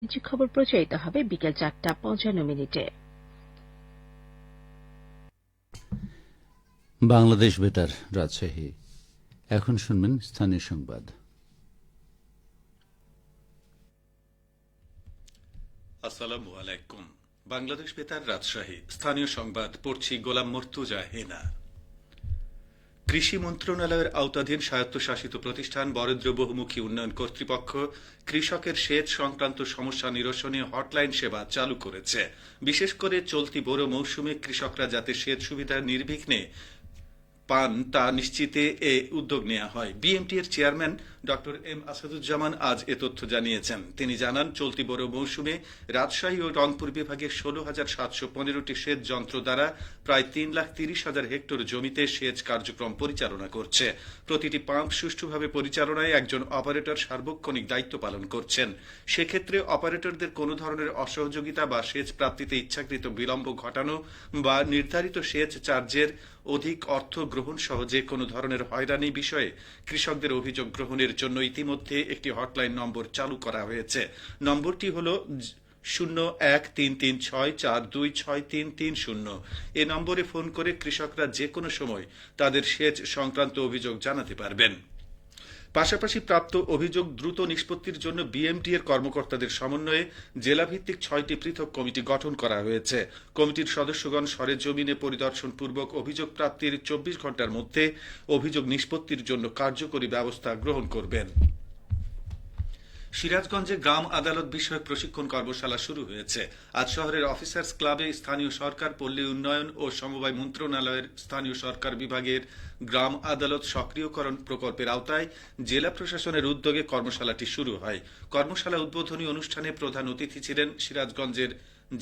বাণিজ্যিক খবর প্রচারিত হবে বিকেল 4:55। বাংলাদেশ বেতার, রাজশাহী। এখন শুনবেন স্থানীয় সংবাদ। আসসালামু আলাইকুম। বাংলাদেশ বেতার, রাজশাহী। স্থানীয় সংবাদ পড়ছি গোলাম মর্তুজা হেনা। কৃষি মন্ত্রণালয়ের আওতাধীন স্বায়ত্তশাসিত প্রতিষ্ঠান বরেন্দ্র বহুমুখী উন্নয়ন কর্তৃপক্ষ কৃষকের সেচ সংক্রান্ত সমস্যা নিরসনে হটলাইন সেবা চালু করেছে। বিশেষ করে চলতি বোরো মৌসুমে কৃষকরা যাতে সেচ সুবিধা নির্বিঘ্নে পান তা নিশ্চিতে এ উদ্যোগ নেওয়া হয়। বিএমটি এর চেয়ারম্যান ডক্টর এম আসাদুজ্জামান আজ এ তথ্য জানিয়েছেন। তিনি জানান, চলতি বোরো মৌসুমে রাজশাহী ও রংপুর বিভাগে 16,715টি সেচ যন্ত্র দ্বারা প্রায় 3,30,000 হেক্টর জমিতে সেচ কার্যক্রম পরিচালনা করছে। প্রতিটি পাম্প সুষ্ঠুভাবে পরিচালনায় একজন অপারেটর সার্বক্ষণিক দায়িত্ব পালন করছেন। সেক্ষেত্রে অপারেটরদের কোনো ধরনের অসহযোগিতা বা সেচ প্রাপ্তিতে ইচ্ছাকৃত বিলম্ব ঘটানো বা নির্ধারিত সেচ চার্জের অধিক অর্থ গ্রহণ সহ যে কোনো ধরনের হয়রানি বিষয়ে কৃষকদের অভিযোগ গ্রহণের জন্য ইতিমধ্যে একটি হটলাইন নম্বর চালু করা হয়েছে। নম্বরটি হল 013364263330। এ নম্বরে ফোন করে কৃষকরা যে কোনো সময় তাদের সেচ সংক্রান্ত অভিযোগ জানাতে পারবেন। পাশাপাশি প্রাপ্ত অভিযোগ দ্রুত নিষ্পত্তির জন্য বিএমটি এর কর্মকর্তাদের সমন্বয়ে জেলাভিত্তিক 6টি পৃথক কমিটি গঠন করা হয়েছে। কমিটির সদস্যগণ সরেজমিনে পরিদর্শন পূর্বক অভিযোগ প্রাপ্তির 24 ঘণ্টার মধ্যে অভিযোগ নিষ্পত্তির জন্য কার্যকরী ব্যবস্থা গ্রহণ করবেন। সিরাজগঞ্জে গ্রাম আদালত বিষয়ক প্রশিক্ষণ কর্মশালা শুরু হয়েছে। আজ শহরের অফিসার্স ক্লাবে স্থানীয় সরকার, পল্লী উন্নয়ন ও সমবায় মন্ত্রণালয়ের স্থানীয় সরকার বিভাগের গ্রাম আদালত সক্রিয়করণ প্রকল্পের আওতায় জেলা প্রশাসনের উদ্যোগে কর্মশালাটি শুরু হয়। কর্মশালা উদ্বোধনী অনুষ্ঠানে প্রধান অতিথি ছিলেন সিরাজগঞ্জের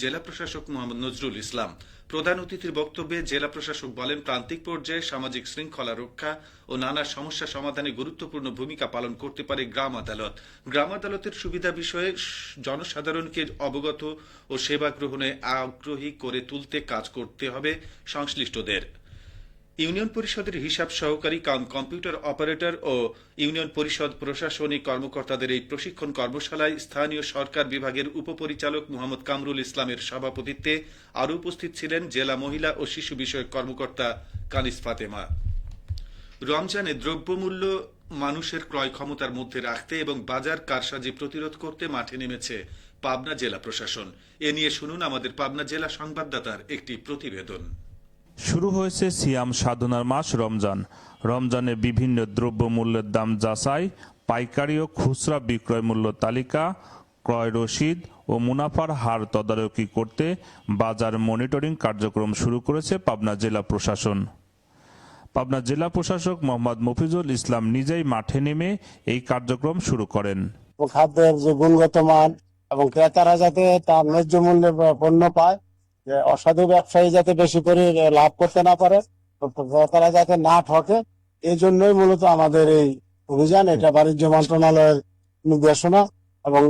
জেলা প্রশাসক মোহাম্মদ নজরুল ইসলাম। প্রধান অতিথির বক্তব্যে জেলা প্রশাসক বলেন, প্রান্তিক পর্যায়ে সামাজিক শৃঙ্খলা রক্ষা ও নানা সমস্যা সমাধানে গুরুত্বপূর্ণ ভূমিকা পালন করতে পারে গ্রাম আদালত। গ্রাম আদালতের সুবিধা বিষয়ে জনসাধারণকে অবগত ও সেবা গ্রহণে আগ্রহী করে তুলতে কাজ করতে হবে সংশ্লিষ্টদের। ইউনিয়ন পরিষদের হিসাব সহকারী কাম কম্পিউটার অপারেটর ও ইউনিয়ন পরিষদ প্রশাসনিক কর্মকর্তাদের এই প্রশিক্ষণ কর্মশালায় স্থানীয় সরকার বিভাগের উপপরিচালক মোহাম্মদ কামরুল ইসলামের সভাপতিত্বে আরও উপস্থিত ছিলেন জেলা মহিলা ও শিশু বিষয়ক কর্মকর্তা কানিস ফাতেমা। রমজানে দ্রব্যমূল্য মানুষের ক্রয় ক্ষমতার মধ্যে রাখতে এবং বাজার কারসাজি প্রতিরোধ করতে মাঠে নেমেছে পাবনা জেলা প্রশাসন। এ নিয়ে শুনুন আমাদের পাবনা জেলা সংবাদদাতার একটি প্রতিবেদন। শুরু হয়েছে সিয়াম সাধনার মাস রমজান। রমজানে বিভিন্ন দ্রব্যমূল্যের দাম যাচাই, পাইকারি ও খুচরা বিক্রয় মূল্য তালিকা, ক্রয় রসিদ ও মুনাফার হার তদারকি করতে বাজার মনিটরিং কার্যক্রম শুরু করেছে পাবনা জেলা প্রশাসন। পাবনা জেলা প্রশাসক মোহাম্মদ মফিজুল ইসলাম নিজেই মাঠে নেমে এই কার্যক্রম শুরু করেন। খাদ্যের যে গুণগত মান এবং ক্রেতারা যাতে তার ন্যায্য মূল্যে পণ্য পায়, যে অসাধু ব্যবসায়ী যাতে বেশি করে লাভ করতে না পারে, ক্রেতারা যাতে না ঠকে, এই জন্যই মূলত আমাদের এই অভিযান। এটা বাণিজ্য মন্ত্রণালয়ের নির্দেশনা এবং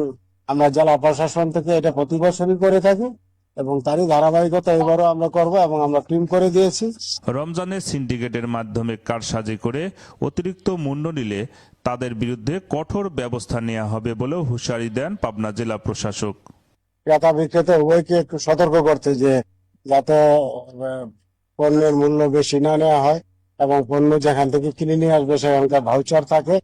আমরা জেলা প্রশাসন থেকে এটা প্রতি বছরই করে থাকি এবং তারই ধারাবাহিকতা এবারও আমরা করব এবং আমরা টিম করে দিয়েছি। রমজানে সিন্ডিকেটের মাধ্যমে কারসাজি করে অতিরিক্ত মূল্য নিলে তাদের বিরুদ্ধে কঠোর ব্যবস্থা নেওয়া হবে বলেও হুঁশিয়ারি দেন পাবনা জেলা প্রশাসক। ক্রেতা বিক্রেতা উভয়কে একটু সতর্ক করতে, যে যাতে পণ্যের মূল্য বেশি না নেওয়া হয় এবং পণ্য যেখান থেকে কিনে নিয়ে আসবে সেখানকার ভাউচার থাকে,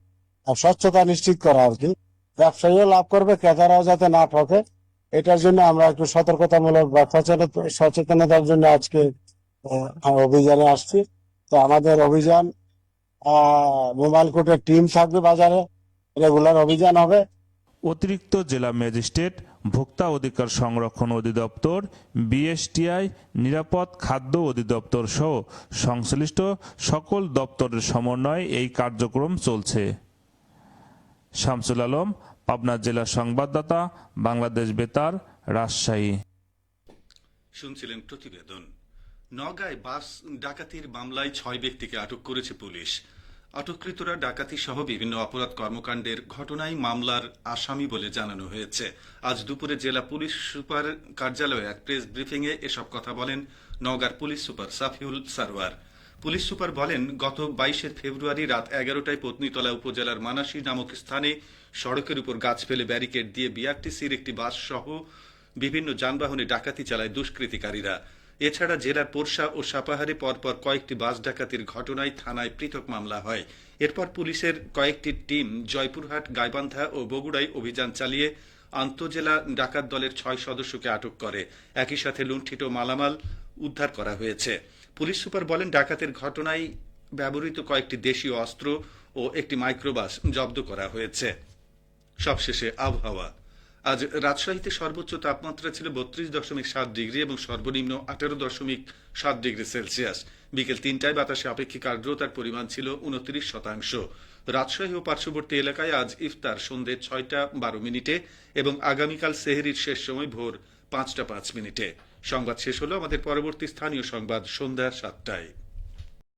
আর স্বচ্ছতা নিশ্চিত করা আর কি। ব্যবসায়ীও লাভ করবে, ক্রেতারাও যাতে না ঠকে, এটার জন্য আমরা একটু সতর্কতামূলক বা সচেতনতার জন্য আজকে অভিযানে আসছি। তো আমাদের অভিযান মোবাইল কোর্টের টিম থাকবে, বাজারে রেগুলার অভিযান হবে। অতিরিক্ত জেলা ম্যাজিস্ট্রেট, ভোক্তা অধিকার সংরক্ষণ অধিদপ্তর, বিএসটিআই, নিরাপদ খাদ্য অধিদপ্তর সহ সংশ্লিষ্ট সকল দপ্তরের সমন্বয়ে এই কার্যক্রম চলছে। শামসুল আলম, পাবনা জেলা সংবাদদাতা, বাংলাদেশ বেতার, রাজশাহী। শুনছিলেন প্রতিবেদন। নওগাঁয় বাস ডাকাতির মামলায় 6 ব্যক্তিকে আটক করেছে পুলিশ। আটককৃতরা ডাকাতি সহ বিভিন্ন অপরাধ কর্মকাণ্ডের ঘটনায় মামলার আসামি বলে জানানো হয়েছে। আজ দুপুরে জেলা পুলিশ সুপার কার্যালয়ে এক প্রেস ব্রিফিংয়ে এসব কথা বলেন নওগাঁর police super Safiul Sarwar. Police super বলেন, গত 22 ফেব্রুয়ারি রাত 11টায় পত্নীতলা উপজেলার মানাসী নামক স্থানে সড়কের উপর গাছ ফেলে ব্যারিকেড দিয়ে বিআরটিসির একটি বাস সহ বিভিন্ন যানবাহনে ডাকাতি চালায় দুষ্কৃতিকারীরা। এছাড়া জেলার পোরশা ও সাপাহারে পরপর কয়েকটি বাস ডাকাতির ঘটনায় থানায় পৃথক মামলা হয়। এরপর পুলিশের কয়েকটি টিম জয়পুরহাট, গাইবান্ধা ও বগুড়ায় অভিযান চালিয়ে আন্তঃজেলা ডাকাত দলের 6 সদস্যকে আটক করে। একই সাথে লুণ্ঠিত মালামাল উদ্ধার করা হয়েছে। পুলিশ সুপার বলেন, ডাকাতের ঘটনায় ব্যবহৃত কয়েকটি দেশীয় অস্ত্র ও একটি মাইক্রোবাস জব্দ করা হয়েছে। সবশেষে আবহাওয়া। আজ রাজশাহীতে সর্বোচ্চ তাপমাত্রা ছিল 32.7 ডিগ্রি এবং সর্বনিম্ন 18.7 ডিগ্রি সেলসিয়াস। বিকেল 3টায় বাতাসে আপেক্ষিক আর্দ্রতার পরিমাণ ছিল 29%। রাজশাহী ও পার্শ্ববর্তী এলাকায় আজ ইফতার সন্ধ্যে 6টা 12 এবং আগামীকাল সেহরির শেষ সময় ভোর 5টা 5 সংবাদ শেষ হলো। আমাদের পরবর্তী স্থানীয় সংবাদ সন্ধ্যা 7টায়।